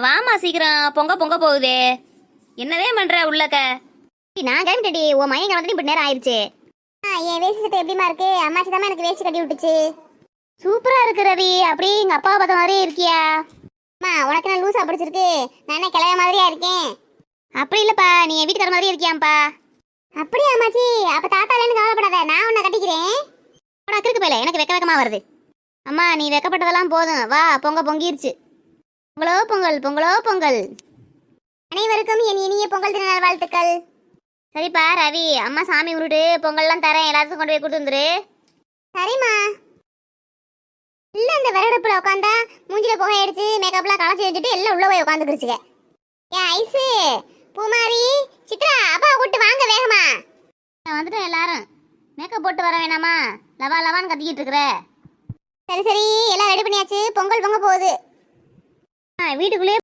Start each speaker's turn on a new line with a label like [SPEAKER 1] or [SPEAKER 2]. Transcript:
[SPEAKER 1] வாமா சீக்கிரம், பொங்க பொங்க போகுதே. என்னதே பண்ற உள்ளக்க?
[SPEAKER 2] நான் கிளம்பிட்டேடி. உன் மையம் கிளம்பி இப்படி நேரம் ஆயிடுச்சு. என் வேஸ்ட் சட்டை எப்படிமா இருக்கு? அம்மாச்சி தான் எனக்கு வேஸ்ட் கட்டி விட்டுச்சு. சூப்பரா இருக்கு ரவி. அப்படியே எங்க அப்பாவை பார்த்த மாதிரியே இருக்கியா? அம்மா உனக்கு நான் லூசா பிடிச்சிருக்கு. நானே கிளம்ப மாதிரியா இருக்கேன். அப்படி இல்லப்பா, நீ என் வீட்டுக்கார மாதிரியே இருக்கியாப்பா. அப்படியா அம்மாச்சி? அப்ப தாத்தா இல்லைன்னு கவலைப்படாத, நான் உன்னை கட்டிக்கிறேன். உனக்கு இருக்கு போல, எனக்கு வெக்க வெக்கமா வருது. அம்மா நீ வெக்கப்பட்டதெல்லாம் போதும், வா பொங்க பொங்கிருச்சு. பொங்கலோ பொங்கல், பொங்கலோ பொங்கல். அனைவருக்கும் என் இனிய பொங்கல் திருநாள் வாழ்த்துக்கள். சரிப்பா ரவி, அம்மா சாமி உருட்டு பொங்கல்லாம் தரேன், எல்லாத்துக்கும் கொண்டு போய் கொடுத்து வந்துரு. சரிம்மா. இல்ல அந்த விறகடுப்புல உட்காந்தா மூஞ்சில புகை அடிச்சு மேக்கப்லாம் களைச்சி வச்சுட்டு எல்லாம் உள்ள போய் உட்காந்துக்கிருச்சுங்க. ஏன் ஐசு, பூமாரி, சித்ரா, அப்பா கூட்டு வாங்க வேகமா. நான் வந்துட்டேன். எல்லாரும் மேக்கப் போட்டு வர வேணாமா? லவா லவான்னு கத்திக்கிட்டு இருக்கிற. சரி சரி, எல்லாம் ரெடி பண்ணியாச்சு. பொங்கல் பொங்க போகுது. வீட்டுக்குள்ளேயே